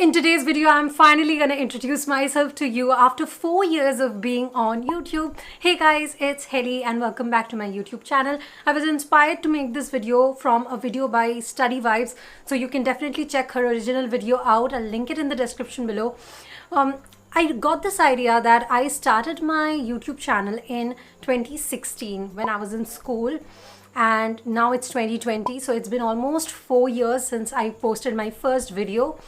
In today's video, I'm finally going to introduce myself to you after 4 years of being on YouTube. Hey guys, it's Heli and welcome back to my YouTube channel. I was inspired to make this video from a video by Study Vibes, so you can definitely check her original video out. I'll link it in the description below. I got this idea that I started my YouTube channel in 2016 when I was in school, and now it's 2020, so it's been almost 4 years since I posted my first video.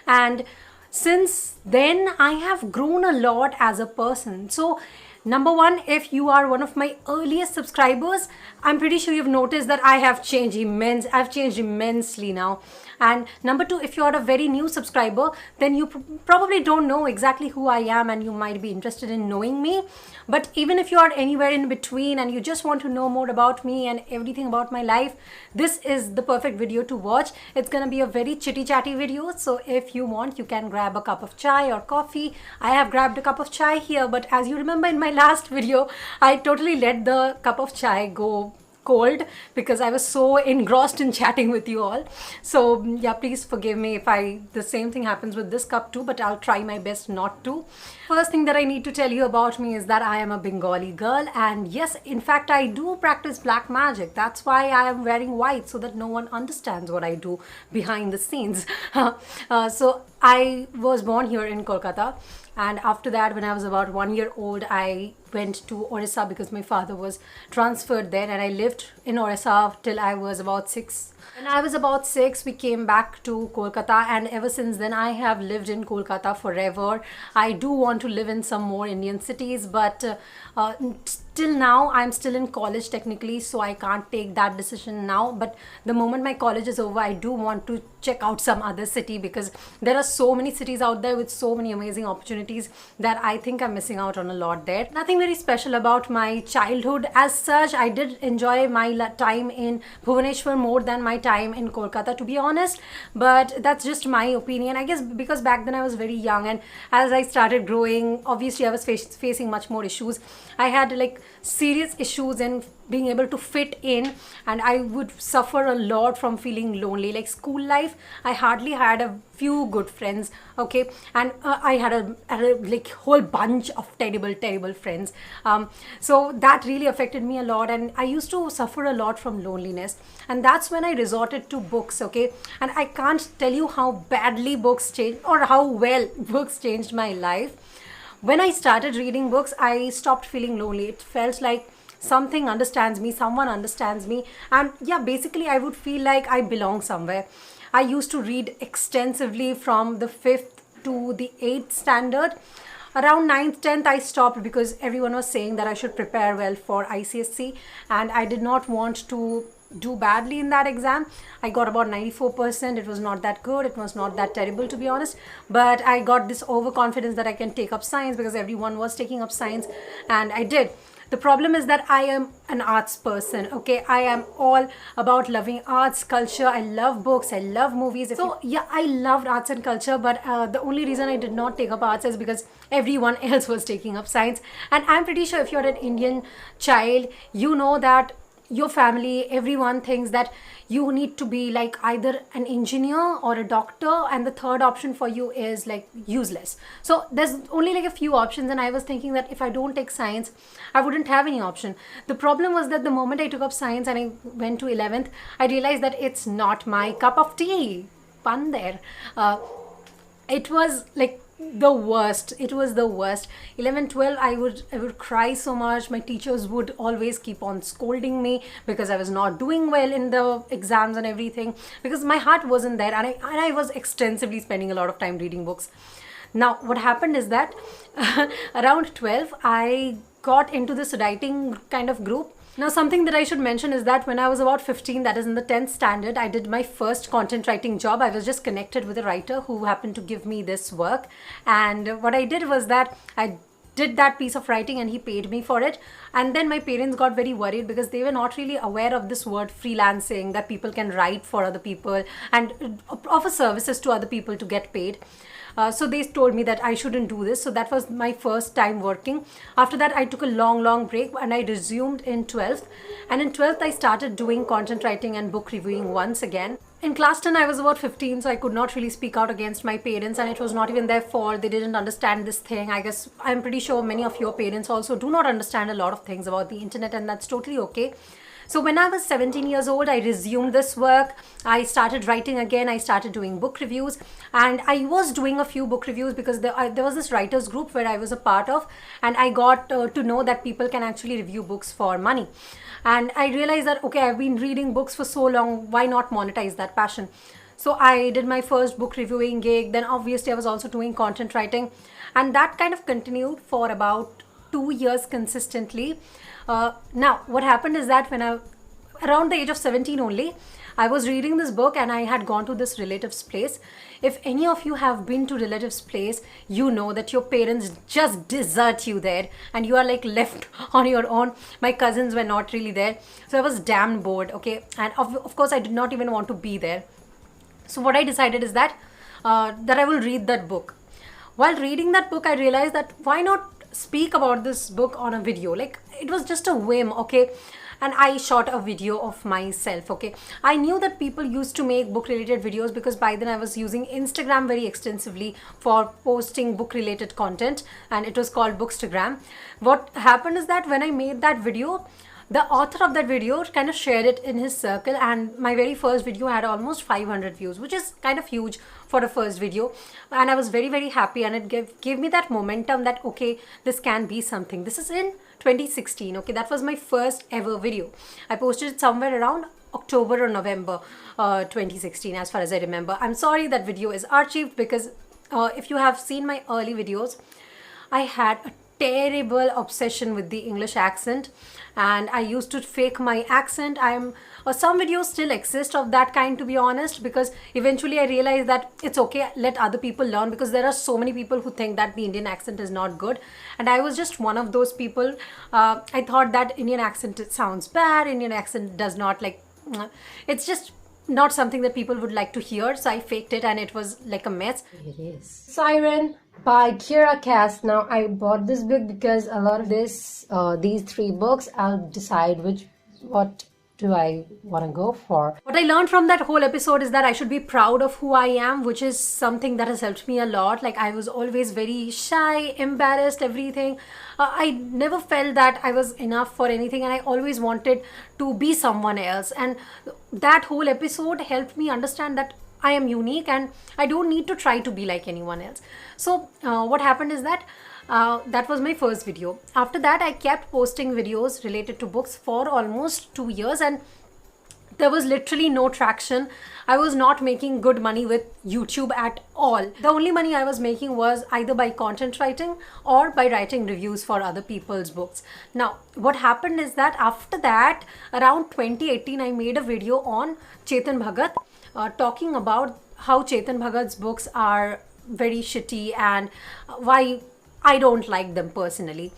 And since then I have grown a lot as a person. So number one, if you are one of my earliest subscribers, I'm pretty sure you've noticed that I've changed immensely now. And number two, if you're a very new subscriber, then you probably don't know exactly who I am and you might be interested in knowing me. But even if you are anywhere in between and you just want to know more about me and everything about my life, this is the perfect video to watch. It's gonna be a very chitty chatty video, so if you want, you can grab a cup of chai or coffee. I have grabbed a cup of chai here, but as you remember in my last video, I totally let the cup of chai go cold because I was so engrossed in chatting with you all. So yeah, please forgive me if the same thing happens with this cup too, but I'll try my best not to. First thing that I need to tell you about me is that I am a Bengali girl, and yes, in fact, I do practice black magic. That's why I am wearing white, so that no one understands what I do behind the scenes. So I was born here in Kolkata, and after that, when I was about 1 year old, I went to Orissa because my father was transferred there, and I lived in Orissa till I was about 6. When I was about 6, we came back to Kolkata, and ever since then I have lived in Kolkata forever. I do want to live in some more Indian cities, but till now I'm still in college technically, so I can't take that decision now. But the moment my college is over, I do want to check out some other city because there are so many cities out there with so many amazing opportunities that I think I'm missing out on a lot there. Nothing very special about my childhood as such. I did enjoy my time in Bhubaneswar more than my time in Kolkata, to be honest, but that's just my opinion, I guess, because back then I was very young, and as I started growing, obviously I was facing much more issues. I had like serious issues in being able to fit in, and I would suffer a lot from feeling lonely. Like school life, I hardly had a few good friends, okay, and I had a like whole bunch of terrible friends. So that really affected me a lot, and I used to suffer a lot from loneliness, and that's when I resorted to books, okay. And I can't tell you how badly books changed, or how well books changed my life. When I started reading books, I stopped feeling lonely. It felt like something understands me, someone understands me, and yeah, basically I would feel like I belong somewhere. I used to read extensively from the 5th to the 8th standard. Around 9th, 10th, I stopped because everyone was saying that I should prepare well for ICSE, and I did not want to do badly in that exam. I got about 94%. It was not that good. It was not that terrible, to be honest. But I got this overconfidence that I can take up science because everyone was taking up science, and I did. The problem is that I am an arts person, okay? I am all about loving arts, culture. I love books, I love movies. So yeah, I loved arts and culture, but the only reason I did not take up arts is because everyone else was taking up science. And I'm pretty sure if you're an Indian child, you know that your family, everyone thinks that you need to be like either an engineer or a doctor, and the third option for you is like useless. So there's only like a few options, and I was thinking that if I don't take science, I wouldn't have any option. The problem was that the moment I took up science and I went to 11th, I realized that it's not my cup of tea. Pun there. It was like the worst. It was the worst. 11, 12, I would cry so much. My teachers would always keep on scolding me because I was not doing well in the exams and everything, because my heart wasn't there, and I was extensively spending a lot of time reading books. Now what happened is that around 12, I got into this writing kind of group. Now, something that I should mention is that when I was about 15, that is in the 10th standard, I did my first content writing job. I was just connected with a writer who happened to give me this work. And what I did was that I did that piece of writing and he paid me for it. And then my parents got very worried because they were not really aware of this word freelancing, that people can write for other people and offer services to other people to get paid. So they told me that I shouldn't do this. So that was my first time working. After that, I took a long break and I resumed in 12th. And in 12th, I started doing content writing and book reviewing once again. in class 10, I was about 15, so I could not really speak out against my parents, and it was not even their fault. They didn't understand this thing. I guess I'm pretty sure many of your parents also do not understand a lot of things about the internet, and that's totally okay. So when I was 17 years old, I resumed this work. I started writing again. I started doing book reviews, and I was doing a few book reviews because there was this writers group where I was a part of, and I got to know that people can actually review books for money. And I realized that, okay, I've been reading books for so long, why not monetize that passion? So I did my first book reviewing gig. Then obviously I was also doing content writing, and that kind of continued for about 2 years consistently. Now what happened is that when I around the age of 17 only, I was reading this book and I had gone to this relative's place. If any of you have been to relative's place, you know that your parents just desert you there and you are like left on your own. My cousins were not really there, so I was damn bored, okay? And of course I did not even want to be there. So what I decided is that I will read that book. While reading that book, I realized that why not speak about this book on a video? Like, it was just a whim, okay? And I shot a video of myself, okay? I knew that people used to make book related videos because by then I was using Instagram very extensively for posting book related content, and it was called Bookstagram. What happened is that when I made that video, the author of that video kind of shared it in his circle, and my very first video had almost 500 views, which is kind of huge for a first video. And I was very, very happy, and it gave me that momentum that, okay, this can be something. This is in 2016, okay? That was my first ever video. I posted it somewhere around October or November 2016, as far as I remember. I'm sorry that video is archived because if you have seen my early videos, I had a terrible obsession with the English accent, and I used to fake my accent. Some videos still exist of that kind, to be honest, because eventually I realized that it's okay, let other people learn, because there are so many people who think that the Indian accent is not good, and I was just one of those people. I thought that Indian accent sounds bad, Indian accent does not like, it's just not something that people would like to hear, so I faked it and it was like a mess. It is Siren by Kira Cass. Now I bought this book because a lot of these three books, I'll decide what do I want to go for. What I learned from that whole episode is that I should be proud of who I am, which is something that has helped me a lot. Like, I was always very shy, embarrassed, everything. I never felt that I was enough for anything, and I always wanted to be someone else. And that whole episode helped me understand that I am unique and I don't need to try to be like anyone else. So what happened is that that was my first video. After that, I kept posting videos related to books for almost 2 years, and there was literally no traction. I was not making good money with YouTube at all. The only money I was making was either by content writing or by writing reviews for other people's books. Now, what happened is that after that, around 2018, I made a video on Chetan Bhagat, talking about how Chetan Bhagat's books are very shitty and why I don't like them personally.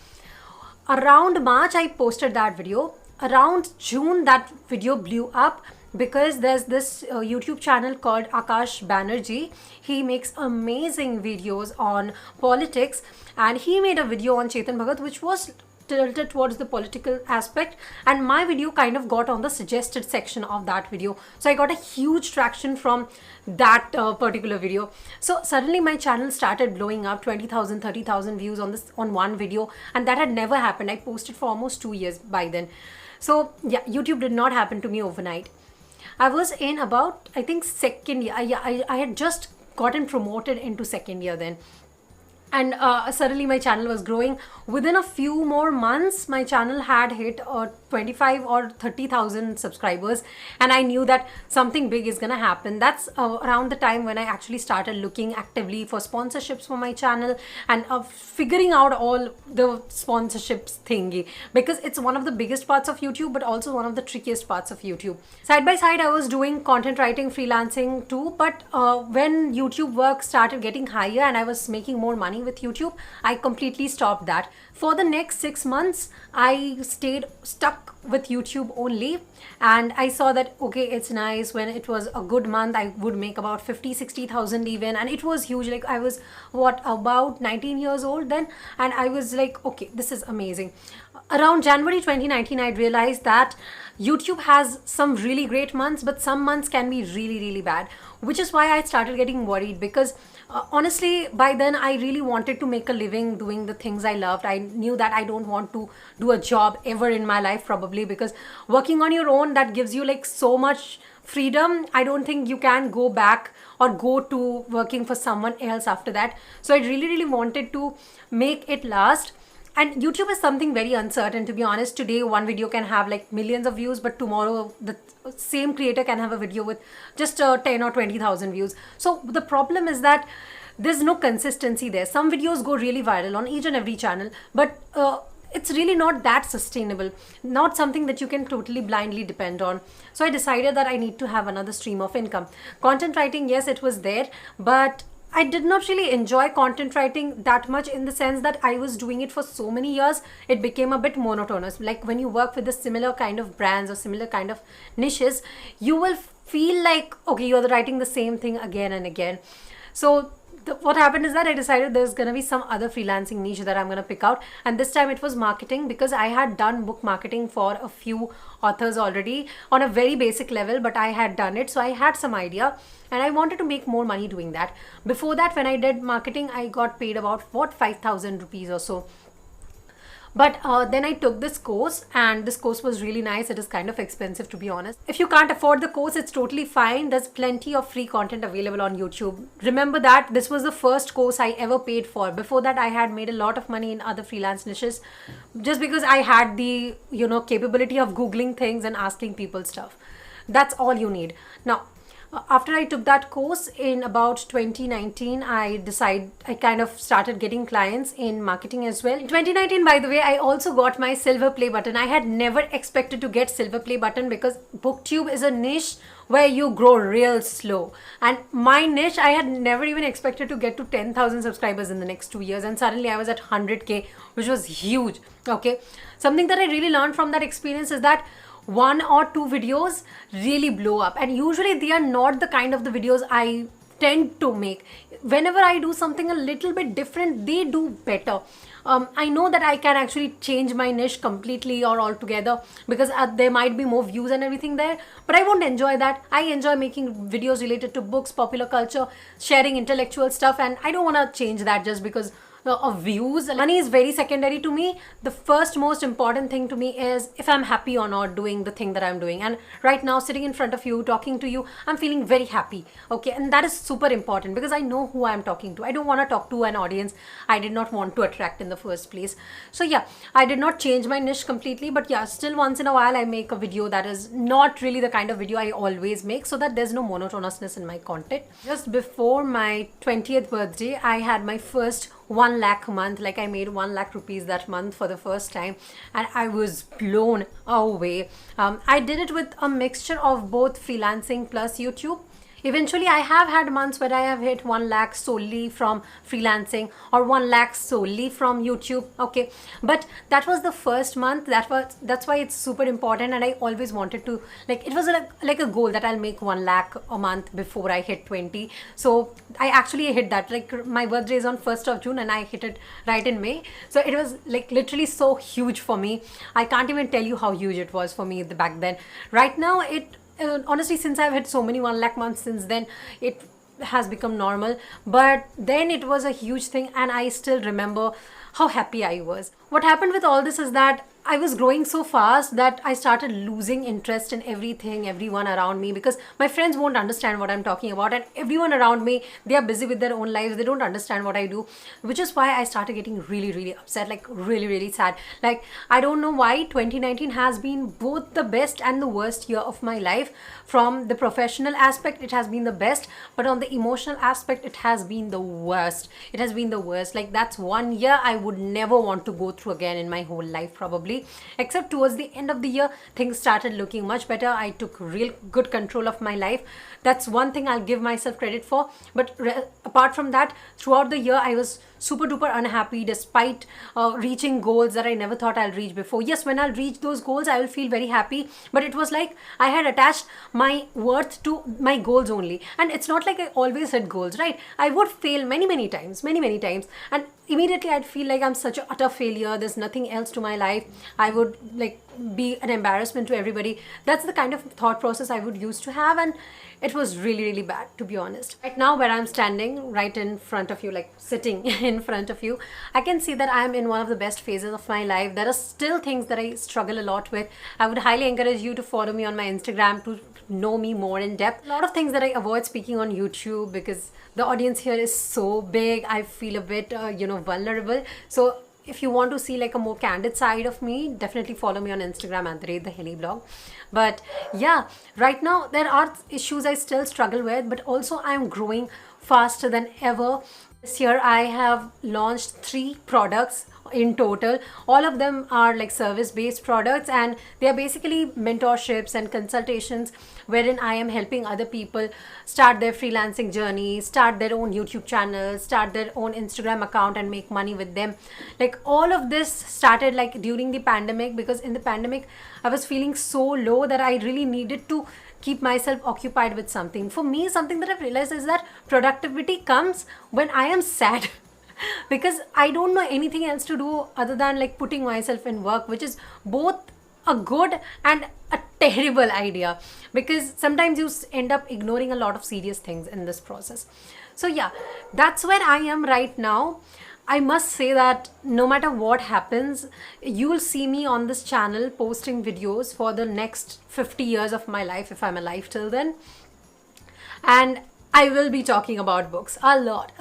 Around March, I posted that video. Around June, that video blew up because there's this YouTube channel called Akash Banerjee. He makes amazing videos on politics, and he made a video on Chetan Bhagat which was tilted towards the political aspect, and my video kind of got on the suggested section of that video. So I got a huge traction from that particular video. So suddenly my channel started blowing up, 20,000, 30,000 views on one video, and that had never happened. I posted for almost 2 years by then. So yeah, YouTube did not happen to me overnight. I was in about, I think, second year. I had just gotten promoted into second year then. And suddenly my channel was growing. Within a few more months, my channel had hit 25 or 30,000 subscribers, and I knew that something big is gonna happen. That's around the time when I actually started looking actively for sponsorships for my channel and figuring out all the sponsorships thingy, because it's one of the biggest parts of YouTube but also one of the trickiest parts of YouTube. Side by side, I was doing content writing, freelancing too, but when YouTube work started getting higher and I was making more money, money with YouTube, I completely stopped that. For the next 6 months, I stayed stuck with YouTube only, and I saw that okay, it's nice. When it was a good month, I would make about 50-60,000 even, and it was huge. Like I was what, about 19 years old then, and I was like, okay, this is amazing. Around January 2019, I realized that YouTube has some really great months, but some months can be really, really bad, which is why I started getting worried because honestly, by then I really wanted to make a living doing the things I loved. I knew that I don't want to do a job ever in my life, probably because working on your own, that gives you like so much freedom. I don't think you can go back or go to working for someone else after that. So I really, really wanted to make it last. And YouTube is something very uncertain, to be honest. Today one video can have like millions of views, but tomorrow the same creator can have a video with just 10 or 20,000 views. So the problem is that there's no consistency there. Some videos go really viral on each and every channel, but it's really not that sustainable, not something that you can totally blindly depend on. So I decided that I need to have another stream of income. Content writing, yes, it was there, but I did not really enjoy content writing that much, in the sense that I was doing it for so many years, it became a bit monotonous. Like when you work with the similar kind of brands or similar kind of niches, you will feel like, okay, you're writing the same thing again and again. So what happened is that I decided there's going to be some other freelancing niche that I'm going to pick out. And this time it was marketing, because I had done book marketing for a few authors already on a very basic level, but I had done it. So I had some idea and I wanted to make more money doing that. Before that, when I did marketing, I got paid about 5,000 rupees or so. But then I took this course, and this course was really nice. It is kind of expensive, to be honest. If you can't afford the course, it's totally fine. There's plenty of free content available on YouTube. Remember that this was the first course I ever paid for. Before that, I had made a lot of money in other freelance niches just because I had the, capability of Googling things and asking people stuff. That's all you need. Now, after I took that course in about 2019, I kind of started getting clients in marketing as well. In 2019, by the way, I also got my silver play button. I had never expected to get silver play button because BookTube is a niche where you grow real slow. And my niche, I had never even expected to get to 10,000 subscribers in the next 2 years. And suddenly I was at 100K, which was huge. Okay. Something that I really learned from that experience is that 1 or 2 videos really blow up, and usually they are not the kind of the videos I tend to make. Whenever I do something a little bit different, they do better. I know that I can actually change my niche completely or altogether because there might be more views and everything there, but I won't enjoy that. I enjoy making videos related to books, popular culture, sharing intellectual stuff, and I don't want to change that just because of views. Money is very secondary to me. The first most important thing to me is if I'm happy or not doing the thing that I'm doing. And right now, sitting in front of you, talking to you, I'm feeling very happy. Okay, and that is super important because I know who I'm talking to. I don't want to talk to an audience I did not want to attract in the first place. So yeah, I did not change my niche completely, but yeah, still once in a while I make a video that is not really the kind of video I always make, so that there's no monotonousness in my content. Just before my 20th birthday, I had my first 1 lakh month. Like I made 1 lakh rupees that month for the first time, and I was blown away. I did it with a mixture of both freelancing plus YouTube. Eventually, I have had months where I have hit 1 lakh solely from freelancing or 1 lakh solely from YouTube. Okay, but that was the first month. That's why it's super important, and I always wanted to, like, it was like a goal that I'll make 1 lakh a month before I hit 20. So I actually hit that. Like my birthday is on 1st of June, and I hit it right in May. So it was like literally so huge for me. I can't even tell you how huge it was for me back then. Right now, honestly, since I've had so many 1 lakh months since then, it has become normal, but then it was a huge thing, and I still remember how happy I was. What happened with all this is that I was growing so fast that I started losing interest in everyone around me, because my friends won't understand what I'm talking about, and everyone around me, they are busy with their own lives. They don't understand what I do, which is why I started getting really, really upset, like really, really sad. Like, I don't know why 2019 has been both the best and the worst year of my life. From the professional aspect, it has been the best, but on the emotional aspect, it has been the worst. It has been the worst. Like, that's one year I would never want to go through again in my whole life, probably. slowly, except towards the end of the year things started looking much better. I took real good control of my life. That's one thing I'll give myself credit for. But apart from that, throughout the year I was super duper unhappy despite reaching goals that I never thought I'll reach before. Yes, when I'll reach those goals I will feel very happy, but it was like I had attached my worth to my goals only. And it's not like I always hit goals, right? I would fail many times, many times, and immediately I'd feel like I'm such an utter failure, there's nothing else to my life, I would like be an embarrassment to everybody. That's the kind of thought process I would used to have, and it was really bad, to be honest. Right now, where I'm standing right in front of you, like sitting in front of you, I can see that I'm in one of the best phases of my life. There are still things that I struggle a lot with. I would highly encourage you to follow me on my Instagram to know me more in depth. A lot of things that I avoid speaking on YouTube because the audience here is so big. I feel a bit vulnerable. So if you want to see like a more candid side of me, definitely follow me on Instagram at the Heli blog. But yeah, right now there are issues I still struggle with, but also I'm growing faster than ever. This year I have launched 3 products in total. All of them are like service-based products, and they are basically mentorships and consultations wherein I am helping other people start their freelancing journey, start their own YouTube channel, start their own Instagram account and make money with them. Like all of this started like during the pandemic, because in the pandemic I was feeling so low that I really needed to keep myself occupied with something. For me, something that I've realized is that productivity comes when I am sad. Because I don't know anything else to do other than like putting myself in work, which is both a good and a terrible idea, because sometimes you end up ignoring a lot of serious things in this process. So yeah, that's where I am right now. I must say that no matter what happens, you will see me on this channel posting videos for the next 50 years of my life, if I'm alive till then. And I will be talking about books a lot.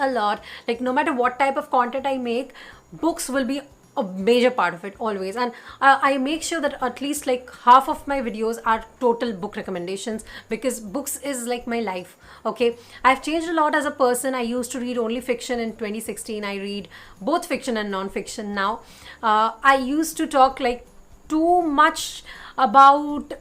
Like no matter what type of content I make, books will be a major part of it always. And I make sure that at least like half of my videos are total book recommendations, because books is like my life. Okay, I've changed a lot as a person. I used to read only fiction. In 2016 I read both fiction and non-fiction now. I used to talk like too much about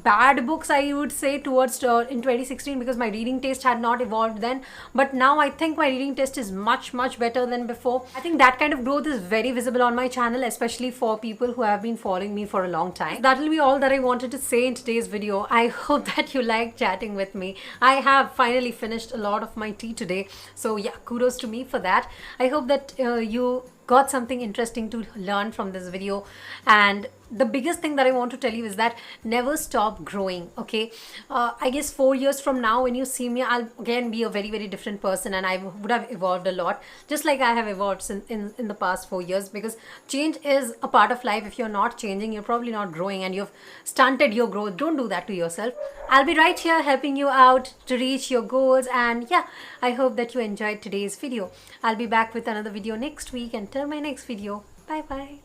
bad books, I would say, towards in 2016, because my reading taste had not evolved then. But now I think my reading taste is much better than before. I think that kind of growth is very visible on my channel, especially for people who have been following me for a long time. That will be all that I wanted to say in today's video. I hope that you liked chatting with me. I have finally finished a lot of my tea today, so yeah, kudos to me for that. I hope that you got something interesting to learn from this video. And the biggest thing that I want to tell you is that never stop growing. Okay, I guess 4 years from now when you see me, I'll again be a very different person, and I would have evolved a lot, just like I have evolved in the past 4 years, because change is a part of life. If you're not changing, you're probably not growing, and you've stunted your growth. Don't do that to yourself. I'll be right here helping you out to reach your goals. And yeah, I hope that you enjoyed today's video. I'll be back with another video next week. Until my next video, bye bye.